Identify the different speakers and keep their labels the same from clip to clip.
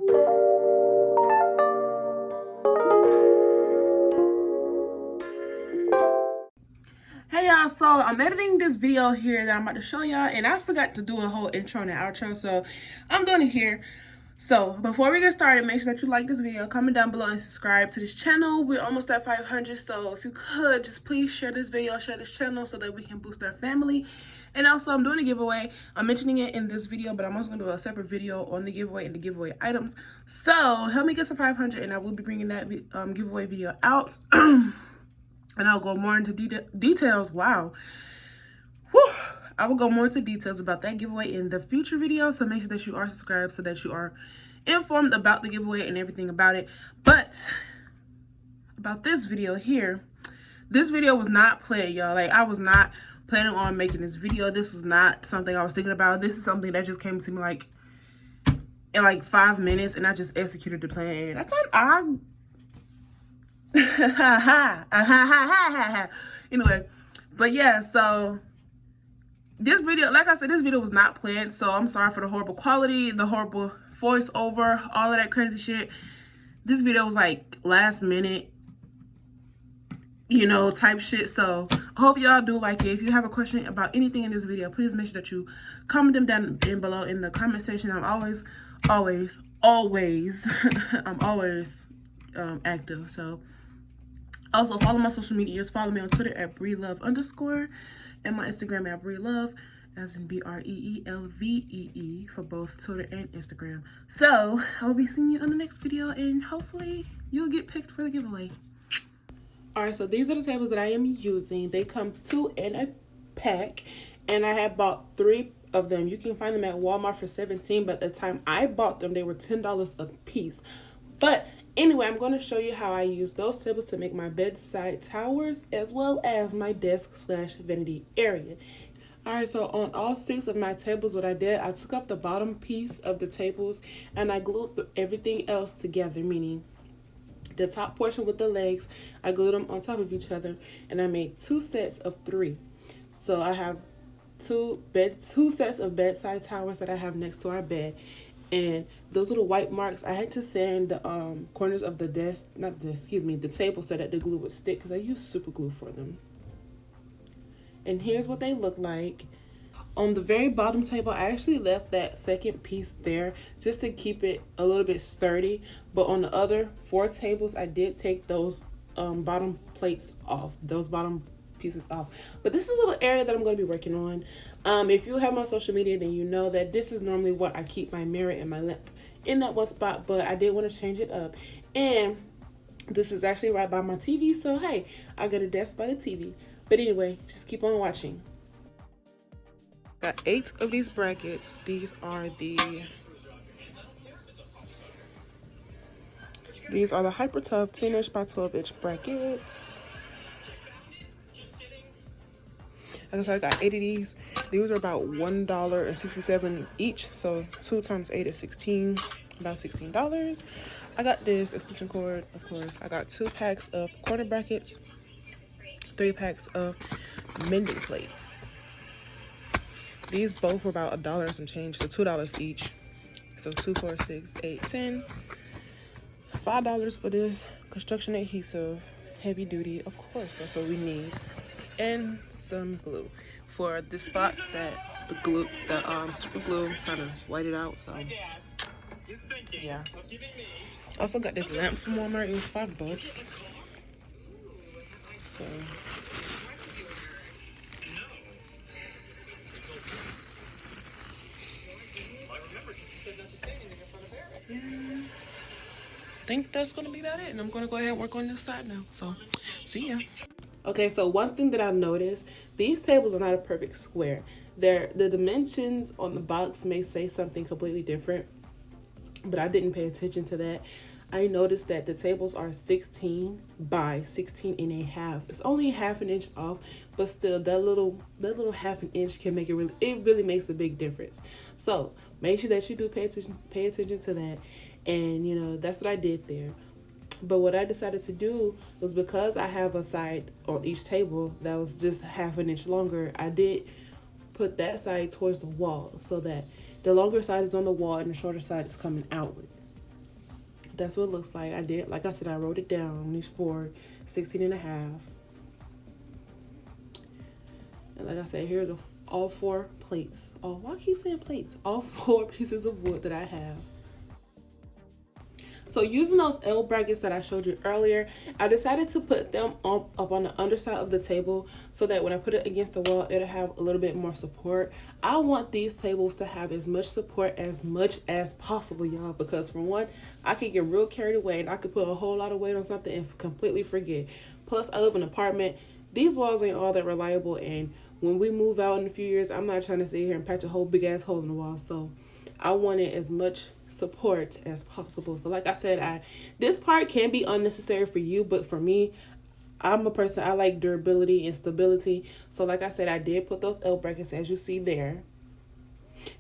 Speaker 1: Hey y'all, so I'm editing this video here that I'm about to show y'all, and I forgot to do a whole intro and outro, so I'm doing it here. So before we get started, make sure that you like this video, comment down below, and subscribe to this channel. We're almost at 500, so if you could just please share this video, share this channel so that we can boost our family. And also, I'm doing a giveaway. I'm mentioning it in this video, but I'm also going to do a separate video on the giveaway and the giveaway items. So help me get to 500, and I will be bringing that giveaway video out. And I'll go more into details. Wow. Whew. I will go more into details about that giveaway in the future video. So make sure that you are subscribed so that you are informed about the giveaway and everything about it. But about this video here, this video was not planned, y'all. Like, I was not planning on making this video. This is not something I was thinking about. This is something that just came to me like in like 5 minutes, and I just executed the plan. I thought anyway, but yeah, so this video, like I said, this video was not planned, so I'm sorry for the horrible quality, the horrible voiceover, all of that crazy shit. This video was like last minute, you know, type shit. So I hope y'all do like it. If you have a question about anything in this video, please make sure that you comment them down below in the comment section. I'm always I'm always active. So also follow my social medias. Follow me on Twitter at BreeLove_ and my Instagram at BreeLove, as in BREELVEE, for both Twitter and Instagram. So I'll be seeing you on the next video, and hopefully you'll get picked for the giveaway. Alright, so these are the tables that I am using. They come 2 in a pack, and I have bought 3 of them. You can find them at Walmart for $17, but at the time I bought them, they were $10 a piece. But anyway, I'm going to show you how I use those tables to make my bedside towers, as well as my desk/vanity area. Alright, so on all 6 of my tables, what I did, I took up the bottom piece of the tables and I glued everything else together, meaning the top portion with the legs, I glued them on top of each other, and I made 2 sets of 3. So I have 2 sets of bedside towers that I have next to our bed. And those little white marks, I had to sand the corners of the the table so that the glue would stick, because I use super glue for them. And here's what they look like. On the very bottom table, I actually left that second piece there just to keep it a little bit sturdy. But on the other 4 tables, I did take those bottom plates off, those bottom pieces off. But this is a little area that I'm going to be working on. If you have my social media, then you know that this is normally what I keep my mirror and my lamp in that one spot, but I did want to change it up. And this is actually right by my TV, so hey, I got a desk by the TV. But anyway, just keep on watching. Got 8 of these brackets. These are the Hyper Tough 10" by 12" brackets. Like I said, I got 8 of these. These are about $1.67 each. So 2 times 8 is 16, about $16. I got this extension cord, of course. I got 2 packs of corner brackets, 3 packs of mending plates. These both were about $1 and some change, so $2 each. So 2, 4, 6, 8, 10. $5 for this construction adhesive, heavy duty, of course. That's what we need. And some glue for the spots that the super glue kind of whited out. So yeah. Also got this lamp from Walmart. It was $5. So yeah, I think that's gonna be about it, and I'm gonna go ahead and work on this side now. So see ya. Okay, so one thing that I noticed, these tables are not a perfect square. The dimensions on the box may say something completely different, but I didn't pay attention to that. I noticed that the tables are 16 by 16 and a half. It's only ½ an inch off, but still that little ½ an inch can make it really makes a big difference. So make sure that you do pay attention to that. And you know, that's what I did there. But what I decided to do was, because I have a side on each table that was just ½ an inch longer, I did put that side towards the wall so that the longer side is on the wall and the shorter side is coming outward. That's what it looks like. I did, like I said, I wrote it down on each board, 16 and a half. And like I said, here's all 4 plates. Oh, why I keep saying plates? All 4 pieces of wood that I have. So using those L brackets that I showed you earlier, I decided to put them up on the underside of the table so that when I put it against the wall, it'll have a little bit more support. I want these tables to have as much support as much as possible, y'all, because for one, I could get real carried away and I could put a whole lot of weight on something and completely forget. Plus, I live in an apartment. These walls ain't all that reliable, and when we move out in a few years, I'm not trying to sit here and patch a whole big ass hole in the wall. So I wanted as much support as possible. So like I said, this part can be unnecessary for you, but for me, I'm a person, I like durability and stability. So like I said, I did put those L brackets as you see there.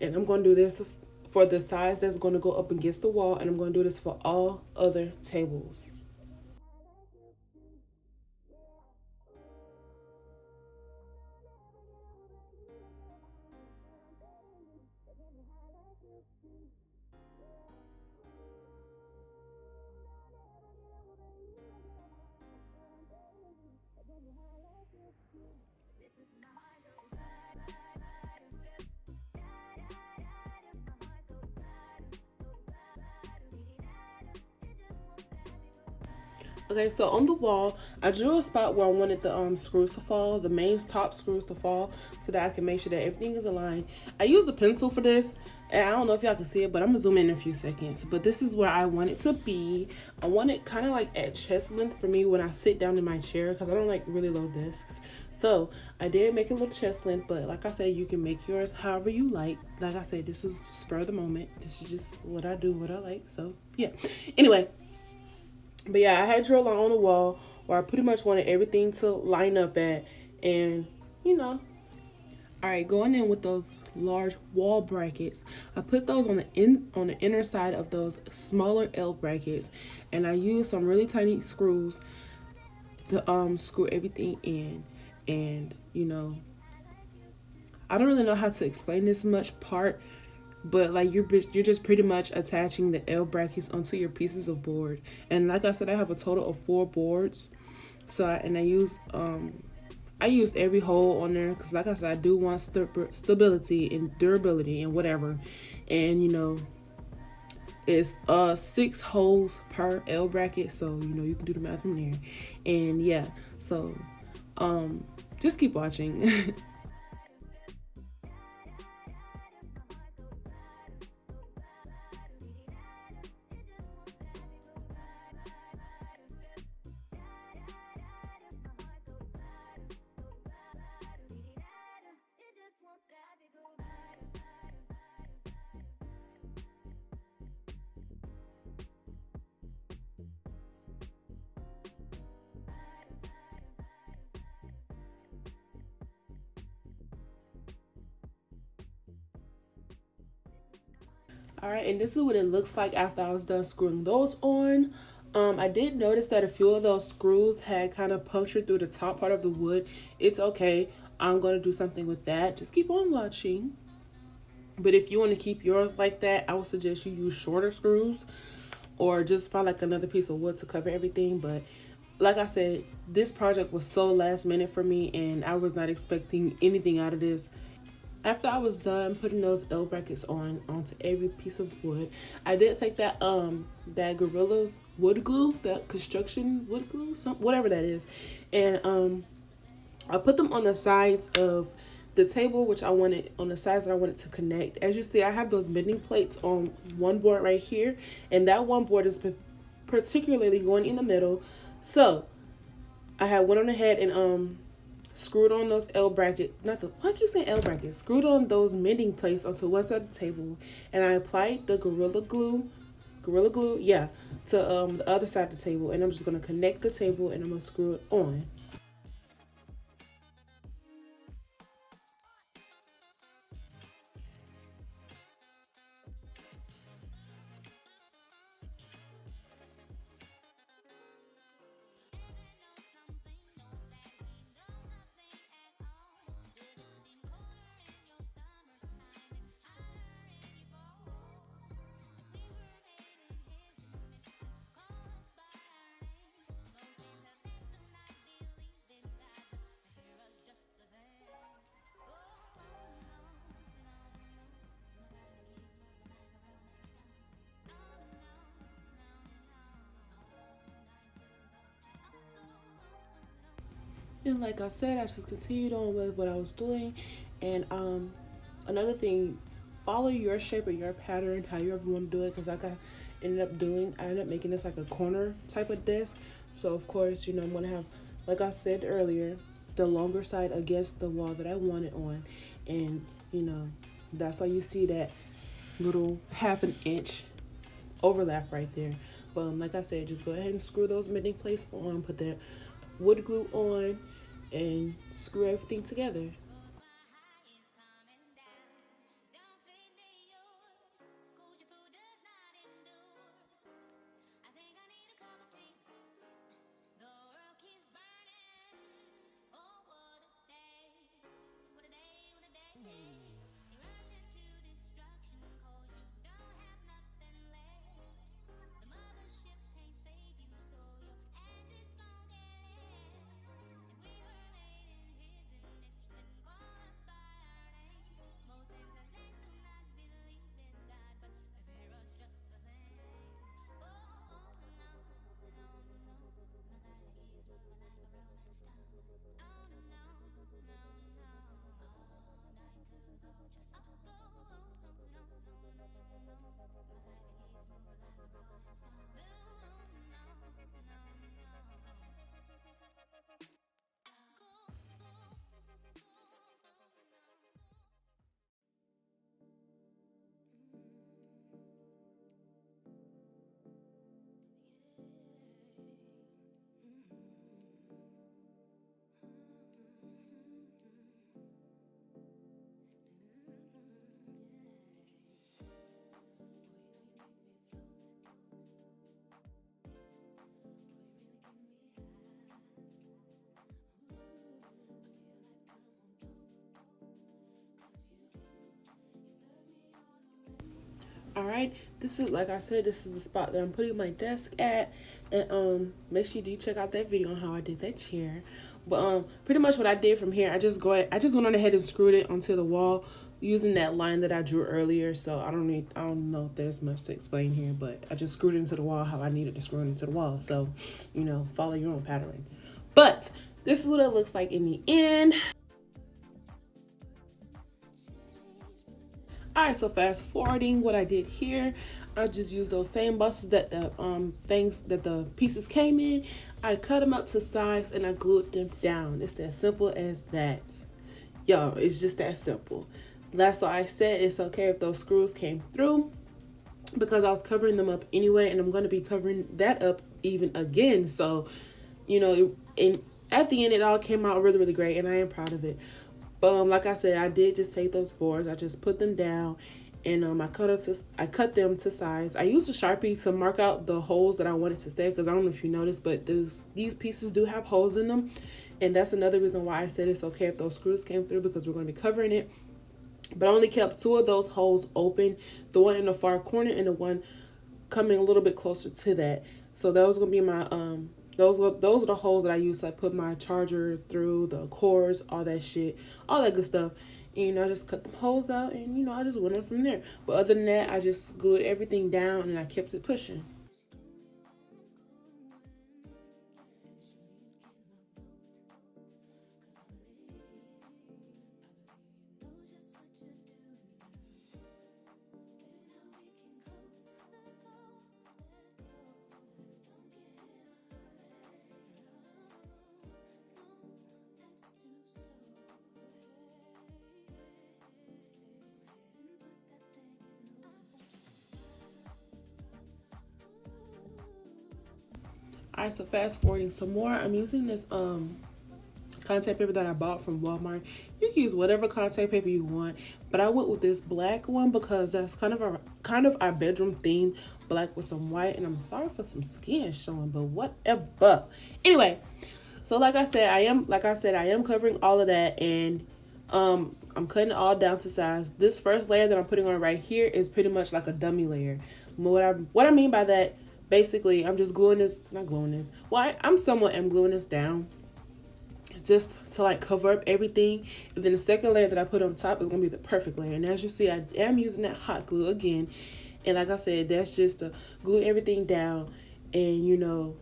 Speaker 1: And I'm going to do this for the size that's going to go up against the wall, and I'm going to do this for all other tables. Okay, so on the wall, I drew a spot where I wanted the screws to fall, the main top screws to fall, so that I can make sure that everything is aligned. I used a pencil for this, and I don't know if y'all can see it, but I'm gonna zoom in a few seconds. But this is where I want it to be. I want it kind of like at chest length for me when I sit down in my chair, because I don't like really low desks. So I did make a little chest length, but like I said, you can make yours however you like. Like I said, this was spur of the moment. This is just what I do, what I like. So yeah. Anyway. But yeah, I had drill on the wall where I pretty much wanted everything to line up at, and you know. All right, going in with those large wall brackets, I put those on the inner side of those smaller L brackets, and I used some really tiny screws to screw everything in. And you know, I don't really know how to explain this much part, but like you're just pretty much attaching the L brackets onto your pieces of board. And like I said, I have a total of 4 boards. So I used every hole on there because like I said, I do want stability and durability and whatever. And you know, it's 6 holes per L bracket, so you know you can do the math from there. And yeah, so just keep watching. All right, and this is what it looks like after I was done screwing those on. I did notice that a few of those screws had kind of punctured through the top part of the wood. It's okay. I'm going to do something with that. Just keep on watching. But if you want to keep yours like that, I would suggest you use shorter screws or just find like another piece of wood to cover everything. But like I said, this project was so last minute for me, and I was not expecting anything out of this. After I was done putting those L brackets onto every piece of wood, I did take that that Gorilla's wood glue, that construction wood glue, whatever that is, and I put them on the sides of the table, which I wanted on the sides that I wanted to connect. As you see, I have those bending plates on one board right here, and that one board is particularly going in the middle. So I went ahead and screwed on those L bracket, why keep saying L brackets? Screwed on those mending plates onto one side of the table, and I applied the Gorilla Glue, yeah, to the other side of the table, and I'm just gonna connect the table and I'm gonna screw it on. And like I said, I just continued on with what I was doing. And another thing, follow your shape or your pattern, how you ever want to do it. Because like I ended up making this like a corner type of desk. So of course, you know, I'm gonna have, like I said earlier, the longer side against the wall that I want it on, and you know, that's why you see that little half an inch overlap right there. But like I said, just go ahead and screw those mending plates on, put that wood glue on, and screw everything together. All right, this is, like I said, this is the spot that I'm putting my desk at, and make sure you do check out that video on how I did that chair. But pretty much what I did from here, I just went on ahead and screwed it onto the wall using that line that I drew earlier. So I don't know if there's much to explain here, but I just screwed it into the wall how I needed to screw it into the wall. So, you know, follow your own pattern. But this is what it looks like in the end. Alright, so fast forwarding what I did here, I just used those same buses that the things that the pieces came in. I cut them up to size and I glued them down. It's as simple as that. Yo, it's just that simple. That's why I said it's okay if those screws came through, because I was covering them up anyway, and I'm going to be covering that up even again. So, you know, and at the end it all came out really, really great, and I am proud of it. But like I said, I did just take those boards, I just put them down, and I cut them to size. I used a Sharpie to mark out the holes that I wanted to stay, because I don't know if you noticed, but these pieces do have holes in them, and that's another reason why I said it's okay if those screws came through, because we're going to be covering it. But I only kept two of those holes open, the one in the far corner and the one coming a little bit closer to that. So that was gonna be my those are the holes that I use to put my charger through, the cords, all that shit, all that good stuff. And, you know, I just cut the holes out, and you know, I just went on from there. But other than that, I just glued everything down and I kept it pushing. Alright, so fast forwarding some more. I'm using this contact paper that I bought from Walmart. You can use whatever contact paper you want, but I went with this black one because that's kind of our bedroom theme, black with some white. And I'm sorry for some skin showing, but whatever. Anyway, so like I said, I am covering all of that, and I'm cutting it all down to size. This first layer that I'm putting on right here is pretty much like a dummy layer. What I mean by that, basically, I'm just gluing this, not gluing this. Well, I'm somewhat am gluing this down just to like cover up everything. And then the second layer that I put on top is going to be the perfect layer. And as you see, I am using that hot glue again. And like I said, that's just to glue everything down and, you know,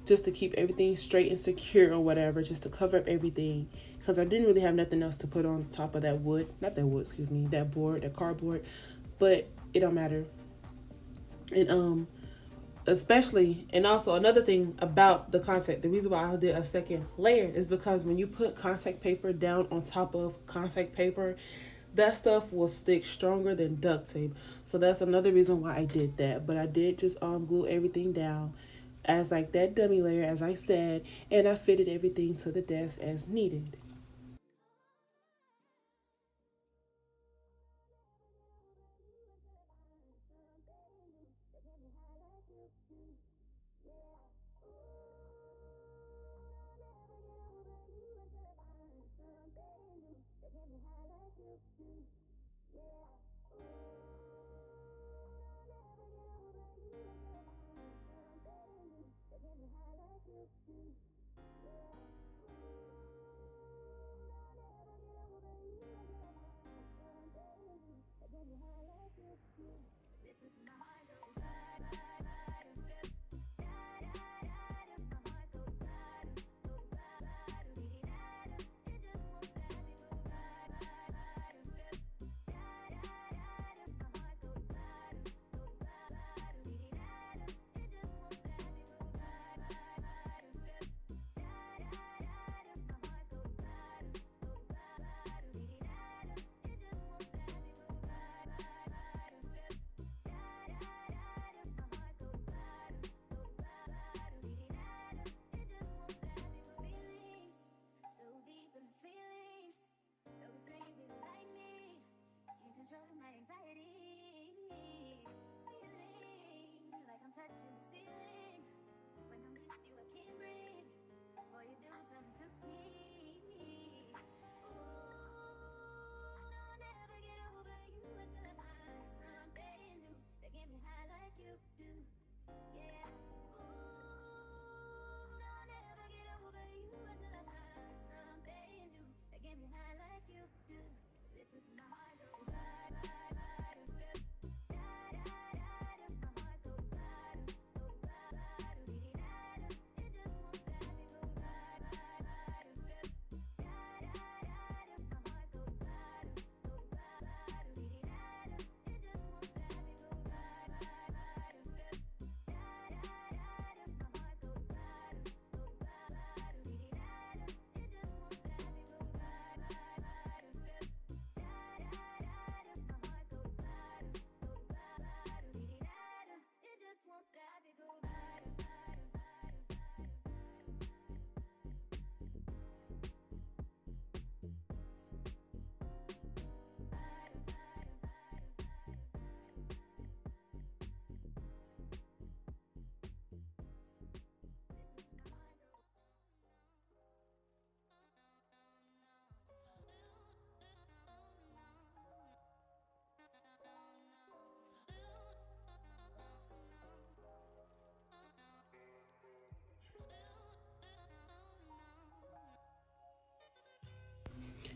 Speaker 1: just to keep everything straight and secure or whatever, just to cover up everything. Because I didn't really have nothing else to put on top of that wood. Not that wood, excuse me, that board, that cardboard. But it don't matter. And especially, and also another thing about the contact, the reason why I did a second layer is because when you put contact paper down on top of contact paper, that stuff will stick stronger than duct tape. So that's another reason why I did that. But I did just glue everything down as like that dummy layer, as I said, and I fitted everything to the desk as needed.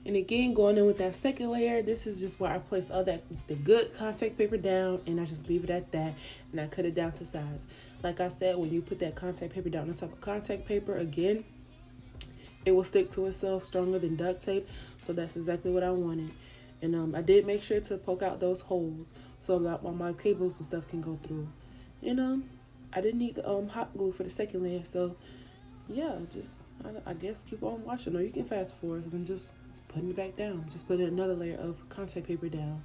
Speaker 1: And again, going in with that second layer, this is just where I place all that the good contact paper down, and I just leave it at that, and I cut it down to size. Like I said, when you put that contact paper down on top of contact paper, again, it will stick to itself stronger than duct tape. So that's exactly what I wanted. And I did make sure to poke out those holes so that while my cables and stuff can go through. And I didn't need the hot glue for the second layer, so yeah, just I guess keep on watching, or you can fast forward because I'm just putting it back down. Just putting another layer of contact paper down.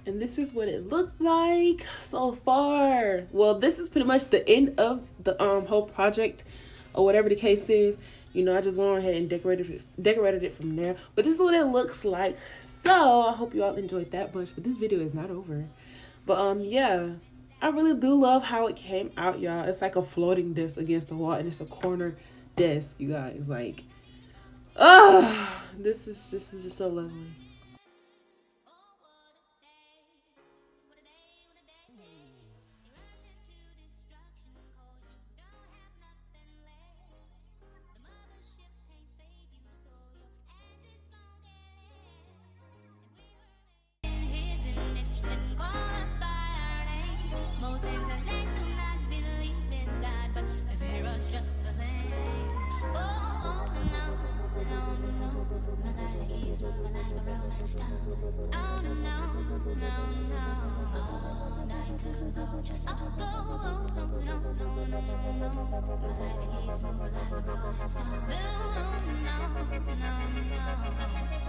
Speaker 1: And this is what it looked like so far. Well, this is pretty much the end of the whole project, or whatever the case is. You know, I just went ahead and decorated it from there. But this is what it looks like. So I hope you all enjoyed that bunch. But this video is not over. But yeah, I really do love how it came out, y'all. It's like a floating desk against the wall, and it's a corner desk, you guys. Like, this is just so lovely.
Speaker 2: Most intellects do not believe in God, but they fear us just the same. Oh, no, no, no. My side keys moving like a rolling stone. Oh, no, no, no, no. All night to the bone, just go. Oh, no, no, no, no, no. My side keys moving like a rolling stone. No, no, no, no.